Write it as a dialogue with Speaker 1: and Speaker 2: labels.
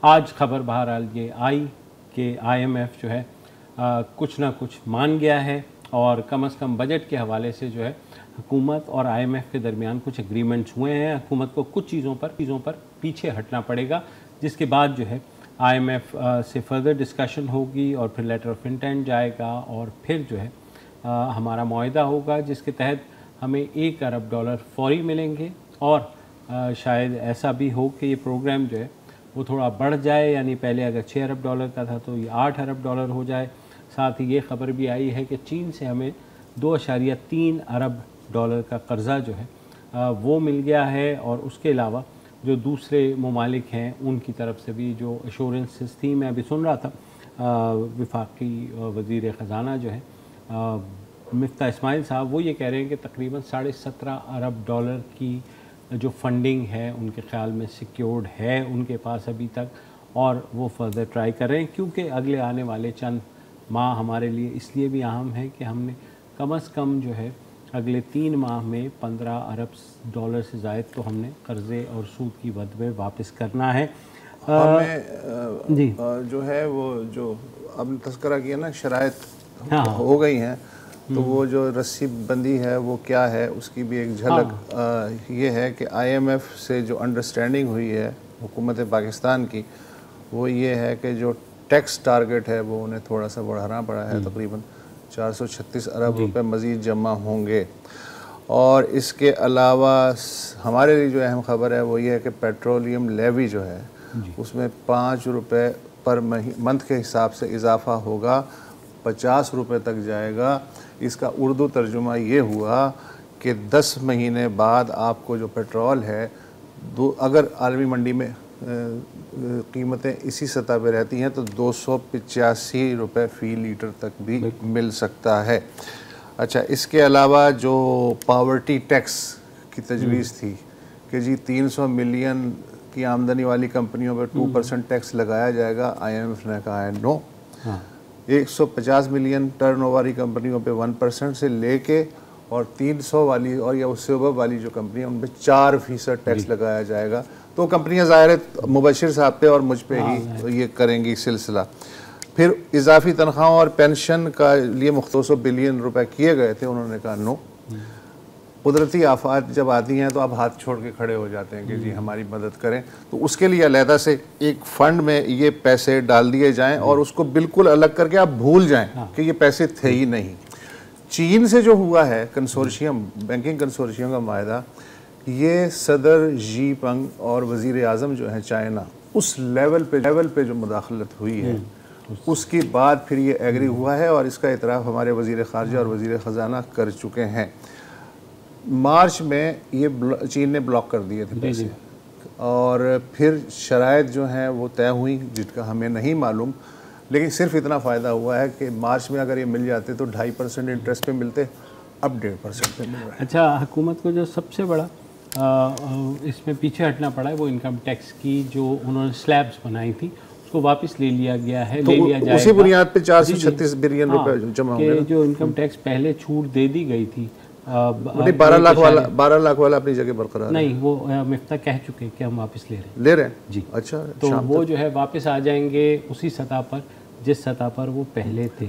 Speaker 1: आज खबर बहरहाल ये आई कि IMF जो है कुछ ना कुछ मान गया है और कम से कम बजट के हवाले से जो है हुकूमत और IMF के दरमियान कुछ एग्रीमेंट्स हुए हैं। हुकूमत को कुछ चीज़ों पर पीछे हटना पड़ेगा, जिसके बाद जो है IMF से फर्दर डिस्कशन होगी और फिर लेटर ऑफ इंटेंट जाएगा और फिर जो है हमारा मुआहदा होगा, जिसके तहत हमें $1 अरब फौरी मिलेंगे और शायद ऐसा भी हो कि ये प्रोग्राम जो है वो थोड़ा बढ़ जाए, यानी पहले अगर $6 अरब का था तो ये $8 अरब हो जाए। साथ ही ये खबर भी आई है कि चीन से हमें 2.3 अरब डॉलर का कर्ज़ा जो है वो मिल गया है और उसके अलावा जो दूसरे ममालिक हैं उनकी तरफ से भी जो एश्योरेंसेस थी। मैं अभी सुन रहा था वफाकी वज़ीर ख़ज़ाना जो है मिफ्ता इस्माइल साहब, वो ये कह रहे हैं कि तकरीबन $17.5 अरब की जो फंडिंग है उनके ख़्याल में सिक्योर्ड है उनके पास अभी तक, और वो फर्दर ट्राई कर रहे हैं, क्योंकि अगले आने वाले चंद माह हमारे लिए इसलिए भी अहम है कि हमने कम से कम जो है अगले 3 माह में $15 अरब से ज़ायद तो हमने कर्ज़े और सूद की वद में वापस करना है।
Speaker 2: हमें
Speaker 1: जी
Speaker 2: जो है वो जो आपने तज़किरा किया ना, शराइत
Speaker 1: हाँ
Speaker 2: हो गई हैं, तो वो जो रस्सी बंदी है वो क्या है उसकी भी एक झलक ये है कि IMF से जो अंडरस्टैंडिंग हुई है हुकूमत पाकिस्तान की, वो ये है कि जो टैक्स टारगेट है वो उन्हें थोड़ा सा बढ़ाना पड़ा है, तकरीबन 436 अरब रुपए मज़ीद जमा होंगे। और इसके अलावा हमारे लिए जो अहम खबर है वो ये है कि पेट्रोलियम लेवी जो है उसमें ₹5 पर मंथ के हिसाब से इजाफ़ा होगा, ₹50 तक जाएगा। इसका उर्दू तर्जुमा ये हुआ कि 10 महीने बाद आपको जो पेट्रोल है अगर आलमी मंडी में कीमतें इसी सतह पे रहती हैं तो ₹285 फ़ी लीटर तक भी मिल सकता है। अच्छा, इसके अलावा जो पावर्टी टैक्स की तजवीज़ थी कि जी 300 मिलियन की आमदनी वाली कंपनियों पर 2% टैक्स लगाया जाएगा, IMF ने कहा है नो। 150 मिलियन टर्नओवर वाली कंपनियों पे 1% से लेके और 300 वाली और या उससे ऊपर वाली जो कंपनियां उन पर 4% टैक्स लगाया जाएगा। तो कंपनियां ज़ाहिर है मुबशिर साहब पे और मुझ पे ही ये करेंगी सिलसिला। फिर इजाफी तनख्वाहों और पेंशन का लिए मुख्तसर $100 बिलियन किए गए थे, उन्होंने कहा नो। कुदरती आफात जब आती हैं तो आप हाथ छोड़ के खड़े हो जाते हैं कि जी हमारी मदद करें, तो उसके लिए अलहदा से एक फ़ंड में ये पैसे डाल दिए जाएं और उसको बिल्कुल अलग करके आप भूल जाएं कि ये पैसे थे ही नहीं। चीन से जो हुआ है कंसोर्शियम, बैंकिंग कंसोर्शियम का मायदा, ये सदर जी पंग और वज़ीर आज़म जो हैं चाइना, उस लेवल पे जो मुदाखलत हुई है उसके बाद फिर ये एग्री हुआ है और इसका इतराफ़ हमारे वज़ीर ख़ारजा और वज़ीर ख़ज़ाना कर चुके हैं। मार्च में ये चीन ने ब्लॉक कर दिए थे पैसे और फिर शराइत जो हैं वो तय हुई जिनका हमें नहीं मालूम, लेकिन सिर्फ इतना फ़ायदा हुआ है कि मार्च में अगर ये मिल जाते तो 2.5% इंटरेस्ट पे मिलते, अब 1.5% पे मिल रहा है।
Speaker 1: अच्छा, हुकूमत को जो सबसे बड़ा इसमें पीछे हटना पड़ा है वो इनकम टैक्स की जो उन्होंने स्लैब्स बनाई थी उसको वापस ले लिया गया है, ले लिया जाएगा।
Speaker 2: उसी बुनियाद पे 436 बिलियन रुपए जमा होंगे।
Speaker 1: जो इनकम टैक्स पहले छूट दे दी गई थी
Speaker 2: 12 लाख वाला अपनी जगह बरकरार
Speaker 1: नहीं, वो मिफ्ता कह चुके कि हम वापस ले रहे हैं
Speaker 2: जी। अच्छा,
Speaker 1: तो वो जो है वापस आ जाएंगे उसी सतह पर जिस सतह पर वो पहले थे।